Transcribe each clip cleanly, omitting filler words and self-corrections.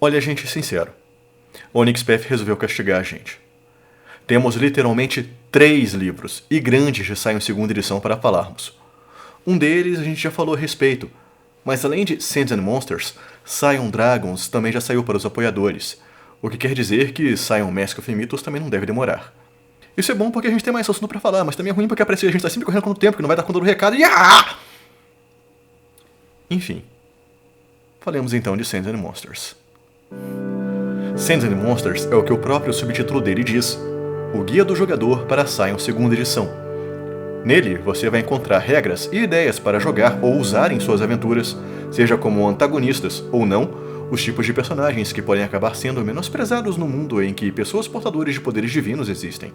Olha, gente, sincero, a OnyxPath resolveu castigar a gente. Temos literalmente 3 livros, e grandes já saem em segunda edição para falarmos. Um deles a gente já falou a respeito, mas além de Sands and Monsters, Scion Dragons também já saiu para os apoiadores, o que quer dizer que Scion Mask of Mythos também não deve demorar. Isso é bom porque a gente tem mais assunto para falar, mas também é ruim porque a gente está sempre correndo contra o tempo, que não vai dar conta do recado e... Enfim, falemos então de Sands and Monsters. Sands and Monsters é o que o próprio subtítulo dele diz, o guia do jogador para Scion segunda edição. Nele, você vai encontrar regras e ideias para jogar ou usar em suas aventuras, seja como antagonistas ou não, os tipos de personagens que podem acabar sendo menosprezados no mundo em que pessoas portadoras de poderes divinos existem.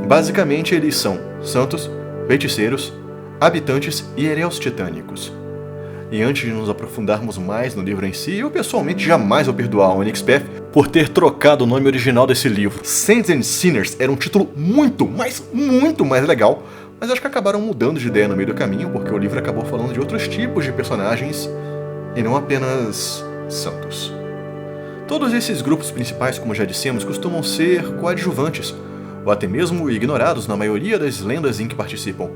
Basicamente, eles são santos, feiticeiros, habitantes e heréus titânicos. E antes de nos aprofundarmos mais no livro em si, eu pessoalmente jamais vou perdoar a OnyxPath por ter trocado o nome original desse livro. Saints and Sinners era um título muito mais legal, mas acho que acabaram mudando de ideia no meio do caminho, porque o livro acabou falando de outros tipos de personagens e não apenas santos. Todos esses grupos principais, como já dissemos, costumam ser coadjuvantes, ou até mesmo ignorados na maioria das lendas em que participam.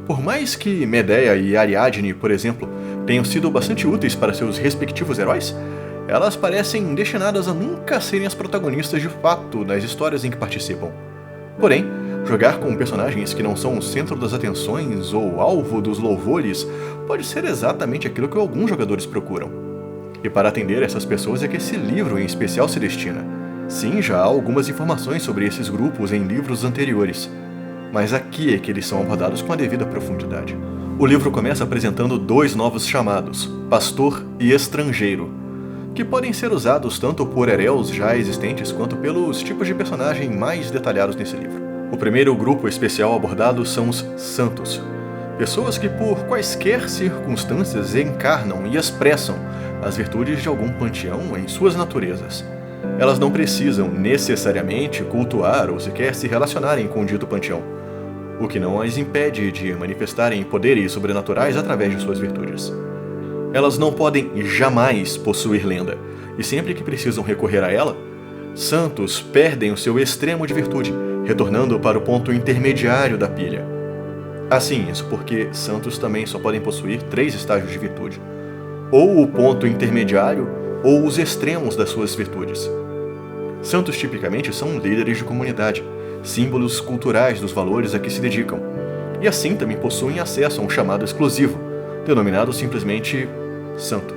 Por mais que Medea e Ariadne, por exemplo, tenham sido bastante úteis para seus respectivos heróis, elas parecem destinadas a nunca serem as protagonistas de fato das histórias em que participam. Porém, jogar com personagens que não são o centro das atenções ou alvo dos louvores pode ser exatamente aquilo que alguns jogadores procuram. E para atender essas pessoas é que esse livro em especial se destina. Sim, já há algumas informações sobre esses grupos em livros anteriores, mas aqui é que eles são abordados com a devida profundidade. O livro começa apresentando 2 novos chamados, Pastor e Estrangeiro, que podem ser usados tanto por heréus já existentes quanto pelos tipos de personagem mais detalhados nesse livro. O primeiro grupo especial abordado são os Santos, pessoas que por quaisquer circunstâncias encarnam e expressam as virtudes de algum panteão em suas naturezas. Elas não precisam necessariamente cultuar ou sequer se relacionarem com o dito panteão, o que não as impede de manifestarem poderes sobrenaturais através de suas virtudes. Elas não podem jamais possuir lenda, e sempre que precisam recorrer a ela, santos perdem o seu extremo de virtude, retornando para o ponto intermediário da pilha. Assim, isso porque santos também só podem possuir 3 estágios de virtude, ou o ponto intermediário, ou os extremos das suas virtudes. Santos tipicamente são líderes de comunidade, símbolos culturais dos valores a que se dedicam, e assim também possuem acesso a um chamado exclusivo, denominado simplesmente Santo.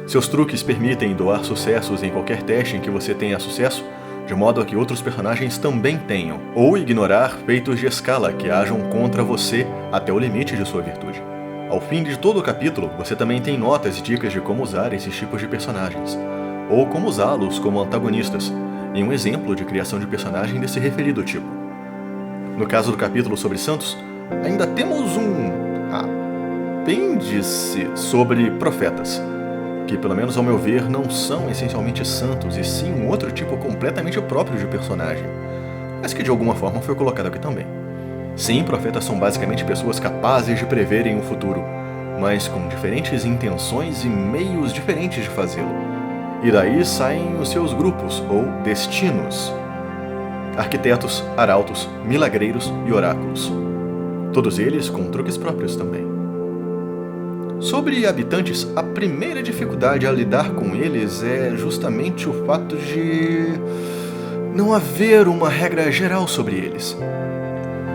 Seus truques permitem doar sucessos em qualquer teste em que você tenha sucesso, de modo a que outros personagens também tenham, ou ignorar feitos de escala que ajam contra você até o limite de sua virtude. Ao fim de todo o capítulo, você também tem notas e dicas de como usar esses tipos de personagens, ou como usá-los como antagonistas, em um exemplo de criação de personagem desse referido tipo. No caso do capítulo sobre santos, ainda temos um apêndice sobre profetas, que pelo menos ao meu ver não são essencialmente santos, e sim um outro tipo completamente próprio de personagem, mas que de alguma forma foi colocado aqui também. Sim, profetas são basicamente pessoas capazes de preverem o futuro, mas com diferentes intenções e meios diferentes de fazê-lo. E daí saem os seus grupos, ou destinos. Arquitetos, arautos, milagreiros e oráculos. Todos eles com truques próprios também. Sobre habitantes, a primeira dificuldade a lidar com eles é justamente o fato de não haver uma regra geral sobre eles.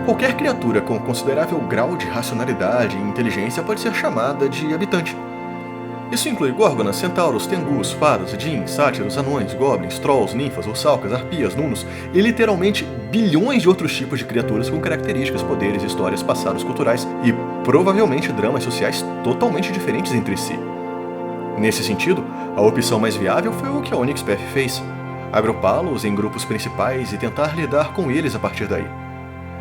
Qualquer criatura com considerável grau de racionalidade e inteligência pode ser chamada de habitante. Isso inclui górgonas, centauros, tengus, faros, djinns, sátiros, anões, goblins, trolls, ninfas, orsalcas, arpias, nunos e literalmente bilhões de outros tipos de criaturas com características, poderes, histórias, passados culturais e provavelmente dramas sociais totalmente diferentes entre si. Nesse sentido, a opção mais viável foi o que a OnyxPath fez: agrupá-los em grupos principais e tentar lidar com eles a partir daí.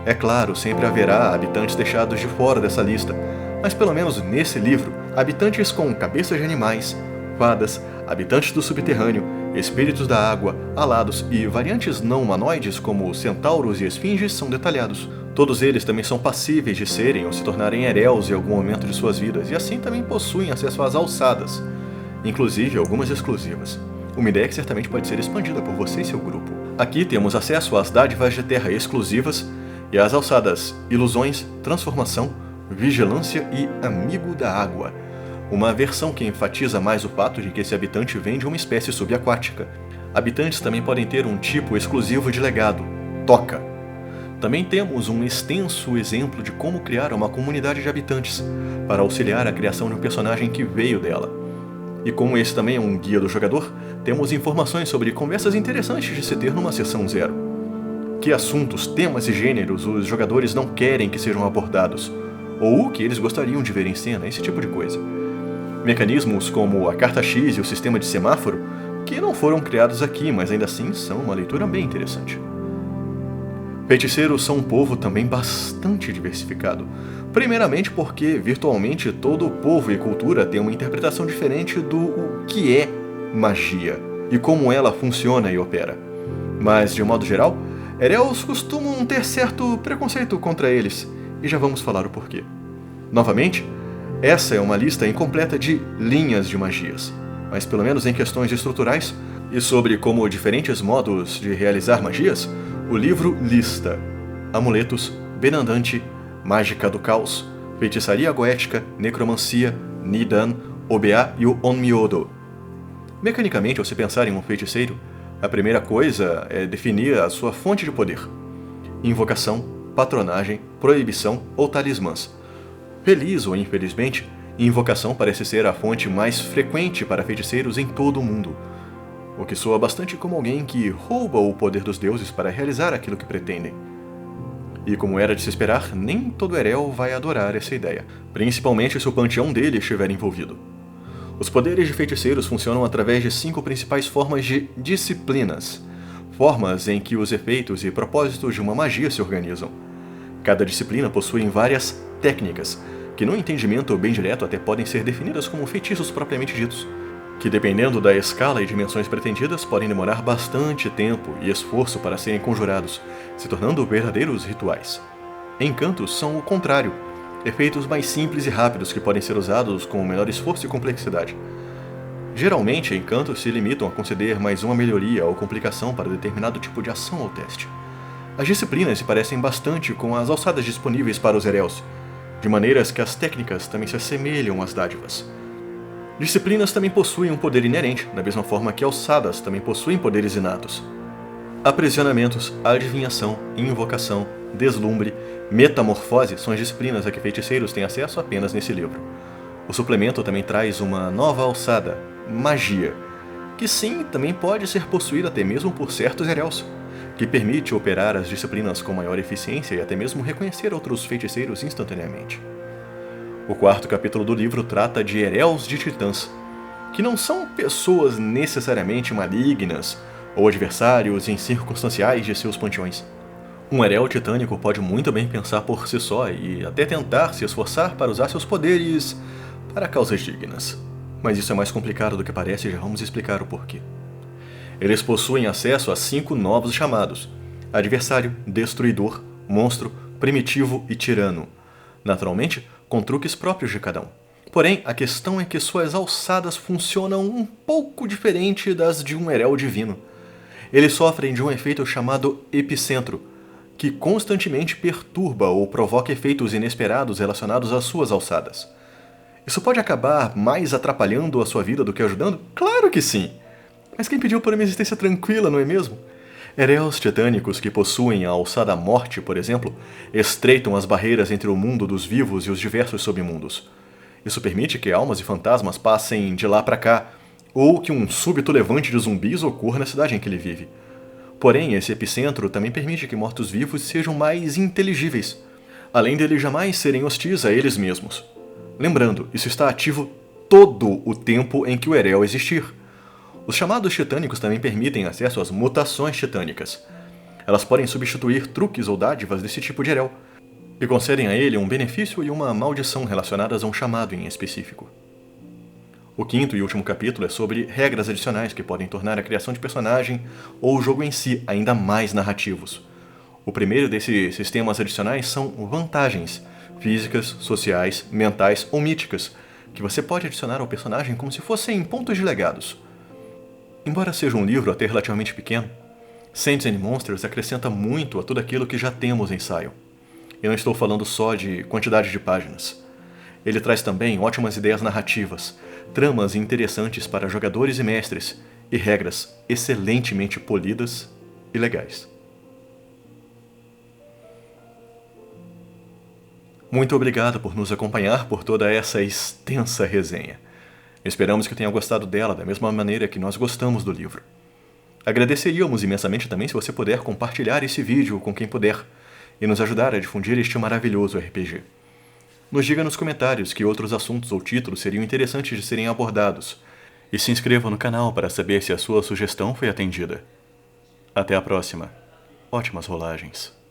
É claro, sempre haverá habitantes deixados de fora dessa lista, mas pelo menos nesse livro, habitantes com cabeças de animais, fadas, habitantes do subterrâneo, espíritos da água, alados e variantes não humanoides como centauros e esfinges são detalhados. Todos eles também são passíveis de serem ou se tornarem heréus em algum momento de suas vidas, e assim também possuem acesso às alçadas, inclusive algumas exclusivas. uma ideia que certamente pode ser expandida por você e seu grupo. Aqui temos acesso às dádivas de terra exclusivas e às alçadas Ilusões, Transformação, Vigilância e Amigo da Água, uma versão que enfatiza mais o fato de que esse habitante vem de uma espécie subaquática. Habitantes também podem ter um tipo exclusivo de legado, Toca. Também temos um extenso exemplo de como criar uma comunidade de habitantes, para auxiliar a criação de um personagem que veio dela. E como esse também é um guia do jogador, temos informações sobre conversas interessantes de se ter numa sessão 0. Que assuntos, temas e gêneros os jogadores não querem que sejam abordados, ou o que eles gostariam de ver em cena, esse tipo de coisa. Mecanismos como a carta X e o sistema de semáforo, que não foram criados aqui, mas ainda assim são uma leitura bem interessante. Feiticeiros são um povo também bastante diversificado. Primeiramente porque, virtualmente, todo povo e cultura tem uma interpretação diferente do o que é magia e como ela funciona e opera. Mas, de um modo geral, Elves costumam ter certo preconceito contra eles, e já vamos falar o porquê. Novamente, essa é uma lista incompleta de linhas de magias, mas pelo menos em questões estruturais e sobre como diferentes modos de realizar magias, o livro lista amuletos, benandante, mágica do caos, feitiçaria goética, necromancia, nidan, obeá e o onmiodo. Mecanicamente, ao se pensar em um feiticeiro, a primeira coisa é definir a sua fonte de poder: invocação, patronagem, proibição ou talismãs. Feliz ou infelizmente, invocação parece ser a fonte mais frequente para feiticeiros em todo o mundo, o que soa bastante como alguém que rouba o poder dos deuses para realizar aquilo que pretendem. E como era de se esperar, nem todo Erel vai adorar essa ideia, principalmente se o panteão dele estiver envolvido. Os poderes de feiticeiros funcionam através de 5 principais formas de disciplinas, formas em que os efeitos e propósitos de uma magia se organizam. Cada disciplina possui várias técnicas, que no entendimento bem direto até podem ser definidas como feitiços propriamente ditos, que dependendo da escala e dimensões pretendidas podem demorar bastante tempo e esforço para serem conjurados, se tornando verdadeiros rituais. Encantos são o contrário, efeitos mais simples e rápidos que podem ser usados com menor esforço e complexidade. Geralmente, encantos se limitam a conceder mais uma melhoria ou complicação para determinado tipo de ação ou teste. As disciplinas se parecem bastante com as alçadas disponíveis para os Erels, de maneiras que as técnicas também se assemelham às dádivas. Disciplinas também possuem um poder inerente, da mesma forma que alçadas também possuem poderes inatos. Aprisionamentos, adivinhação, invocação, deslumbre, metamorfose são as disciplinas a que feiticeiros têm acesso apenas nesse livro. O suplemento também traz uma nova alçada, magia, que sim, também pode ser possuída até mesmo por certos Erels, que permite operar as disciplinas com maior eficiência e até mesmo reconhecer outros feiticeiros instantaneamente. O 4º capítulo do livro trata de Erels de Titãs, que não são pessoas necessariamente malignas ou adversários incircunstanciais de seus panteões. Um Erel titânico pode muito bem pensar por si só e até tentar se esforçar para usar seus poderes para causas dignas. Mas isso é mais complicado do que parece e já vamos explicar o porquê. Eles possuem acesso a 5 novos chamados: Adversário, Destruidor, Monstro, Primitivo e Tirano. Naturalmente, com truques próprios de cada um. Porém, a questão é que suas alçadas funcionam um pouco diferente das de um Erel divino. Eles sofrem de um efeito chamado Epicentro, que constantemente perturba ou provoca efeitos inesperados relacionados às suas alçadas. Isso pode acabar mais atrapalhando a sua vida do que ajudando? Claro que sim! Mas quem pediu por uma existência tranquila, não é mesmo? Erels titânicos que possuem a alçada morte, por exemplo, estreitam as barreiras entre o mundo dos vivos e os diversos submundos. Isso permite que almas e fantasmas passem de lá para cá, ou que um súbito levante de zumbis ocorra na cidade em que ele vive. Porém, esse epicentro também permite que mortos-vivos sejam mais inteligíveis, além deles jamais serem hostis a eles mesmos. Lembrando, isso está ativo todo o tempo em que o Erel existir. Os chamados titânicos também permitem acesso às mutações titânicas. Elas podem substituir truques ou dádivas desse tipo de Erel, e concedem a ele um benefício e uma maldição relacionadas a um chamado em específico. O 5º e último capítulo é sobre regras adicionais que podem tornar a criação de personagem ou o jogo em si ainda mais narrativos. O primeiro desses sistemas adicionais são vantagens físicas, sociais, mentais ou míticas, que você pode adicionar ao personagem como se fossem pontos de legados. Embora seja um livro até relativamente pequeno, Sands and Monsters acrescenta muito a tudo aquilo que já temos em Scion. E não estou falando só de quantidade de páginas. Ele traz também ótimas ideias narrativas, tramas interessantes para jogadores e mestres, e regras excelentemente polidas e legais. Muito obrigado por nos acompanhar por toda essa extensa resenha. Esperamos que tenha gostado dela da mesma maneira que nós gostamos do livro. Agradeceríamos imensamente também se você puder compartilhar esse vídeo com quem puder e nos ajudar a difundir este maravilhoso RPG. Nos diga nos comentários que outros assuntos ou títulos seriam interessantes de serem abordados e se inscreva no canal para saber se a sua sugestão foi atendida. Até a próxima. Ótimas rolagens.